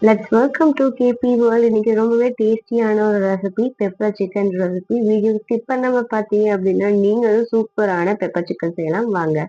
Let's welcome to KP world. இன்னைக்கு ரொம்பவே டேஸ்டியான ஒரு recipe pepper chicken recipe. Video skip பண்ணாம பார்த்தீங்க அப்படின்னா நீங்களும் சூப்பரான பெப்பர் சிக்கன் செய்யலாம் வாங்க.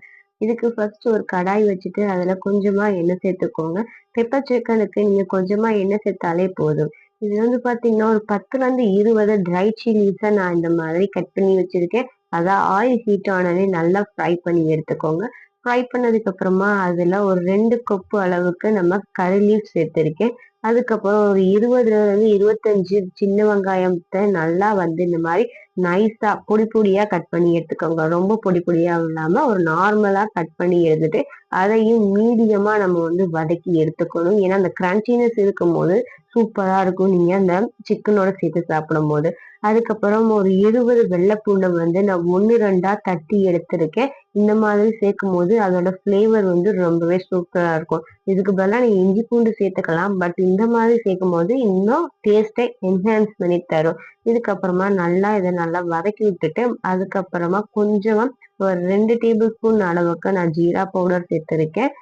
இதுக்கு ஃபர்ஸ்ட் ஒரு கடாய் வச்சுட்டு அதில் கொஞ்சமா எண்ணெய் சேர்த்துக்கோங்க. பெப்பர் சிக்கனுக்கு நீங்கள் கொஞ்சமா எண்ணெய் சேர்த்தாலே போதும். இது வந்து பார்த்தீங்கன்னா ஒரு 10லேருந்து 20 ட்ரை சில்லிஸை நான் இந்த மாதிரி கட் பண்ணி வச்சிருக்கேன். அதான் ஆயில் ஹீட் ஆனதே நல்லா ஃப்ரை பண்ணி எடுத்துக்கோங்க. ஃப்ரை பண்ணதுக்கு அப்புறமா அதில் ஒரு 2 கப்பு அளவுக்கு நம்ம கறி லீஃப் சேர்த்துருக்கேன். அதுக்கப்புறம் ஒரு 20லேருந்து 25 சின்ன வெங்காயத்த நல்லா வந்து இந்த மாரி நைஸா பொடி பொடியா கட் பண்ணி எடுத்துக்கோங்க. ரொம்ப பொடி பொடியா இல்லாம ஒரு நார்மலா கட் பண்ணி எடுத்துட்டு, அதையும் மீடியமா நம்ம வந்து வதக்கி எடுத்துக்கணும். ஏன்னா, அந்த கிரன்ச்சினஸ் இருக்கும்போது சூப்பரா இருக்கும். நீங்க அந்த சிக்கனோட சேர்த்து சாப்பிடும்போது. அதுக்கப்புறம் ஒரு 20 வெள்ளை பூண்ட வந்து நான் 1, 2ஆ தட்டி எடுத்திருக்கேன். இந்த மாதிரி சேர்க்கும்போது அதோட ஃப்ளேவர் வந்து ரொம்பவே சூப்பரா இருக்கும். இதுக்கு பதிலா நீங்க இஞ்சி பூண்டு சேர்த்துக்கலாம். பட் இந்த மாதிரி சேர்க்கும்போது இன்னும் டேஸ்ட்டை என்ஹான்ஸ் பண்ணி தரும். இதுக்கப்புறமா நல்லா இத நல்லா வதக்கி விட்டுட்டு, அதுக்கப்புறமா கொஞ்சமா ஒரு 2 டேபிள் ஸ்பூன் அளவுக்கு நான் ஜீரா பவுடர் சேர்த்திருக்கேன்.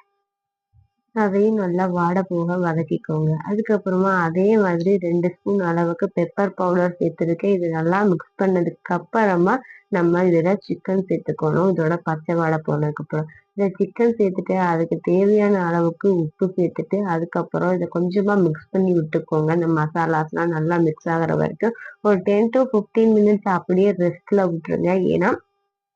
அதையும் நல்லா வாட போக வதக்கிக்கோங்க. அதுக்கப்புறமா அதே மாதிரி 2 ஸ்பூன் அளவுக்கு பெப்பர் பவுடர் சேர்த்திருக்கேன். இது நல்லா மிக்ஸ் பண்ணதுக்கு அப்புறமா நம்ம இதுல சிக்கன் சேர்த்துக்கணும். இதோட பச்சை வாடை போனதுக்கப்புறம். இந்த சிக்கன் சேர்த்துட்டு அதுக்கு தேவையான அளவுக்கு உப்பு சேர்த்துட்டு, அதுக்கப்புறம் இத கொஞ்சமா மிக்ஸ் பண்ணி விட்டுக்கோங்க. இந்த மசாலாஸ்லாம் நல்லா மிக்ஸ் ஆகுற வரைக்கும். ஒரு 10 டூ 15 மினிட்ஸ் அப்படியே ரெஸ்ட்ல விட்டுருங்க. ஏன்னா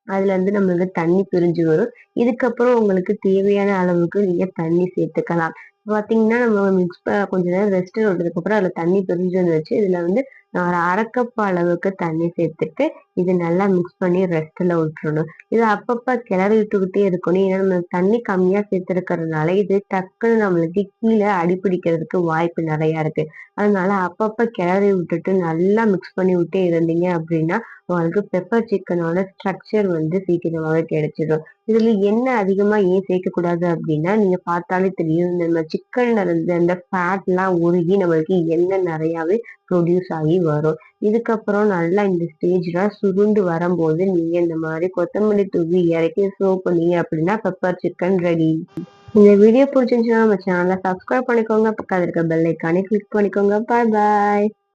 அதுலருந்து நம்மளுக்கு தண்ணி பிரிஞ்சு வரும். இதுக்கப்புறம் உங்களுக்கு தேவையான அளவுக்கு நீங்க தண்ணி சேர்த்துக்கலாம். பார்த்தீங்கன்னா, நம்ம கொஞ்ச நேரம் ரெஸ்ட் விட்டதுக்கப்புறம் அதுல தண்ணி பிரிஞ்சு வந்துருச்சு. இதுல வந்து நான் ஒரு 1/2 கப் அளவுக்கு தண்ணி சேர்த்துட்டு, இது நல்லா மிக்ஸ் பண்ணி ரெஸ்ட்ல விட்டுறணும். இத அப்பப்ப கிளறி விட்டுக்கிட்டே இருக்கணும். ஏன்னா, நம்ம தண்ணி கம்மியா சேர்த்திருக்கிறதுனால, இது டக்குன்னு நம்மளுக்கு கீழ அடிபிடிக்கிறதுக்கு வாய்ப்பு நெறையா இருக்கு. அதனால அப்பப்ப கிளறி விட்டுட்டு நல்லா மிக்ஸ் பண்ணி விட்டே இருந்தீங்க அப்படின்னா, உங்களுக்கு பெப்பர் சிக்கனோட ஸ்ட்ரக்சர் வந்து சீக்கிரமாவே கிடைச்சிடும். இதுல எண்ணெய் அதிகமா ஏன் சேர்க்கக்கூடாது அப்படின்னா, நீங்க பார்த்தாலே தெரியும். நம்ம சிக்கன்ல இருந்து அந்த ஃபேட்லாம் உருகி நம்மளுக்கு எண்ணெய் நெறையாவே ப்ரொடியூஸ் ஆகி வரும். இதுக்கப்புறம் நல்லா இந்த ஸ்டேஜ்ல சுருண்டு வரும்போது, நீங்க இந்த மாரி கொத்தமல்லி தூவி இறக்கி சர்வ் பண்ணீங்க அப்படின்னா, பெப்பர் சிக்கன் ரெடி. இந்த வீடியோ புடிச்சிருந்துச்சுன்னா நம்ம சேனல சப்ஸ்கிரைப் பண்ணிக்கோங்க. பக்கத்துல இருக்க பெல் ஐகானை கிளிக் பண்ணிக்கோங்க. பாய் பாய்.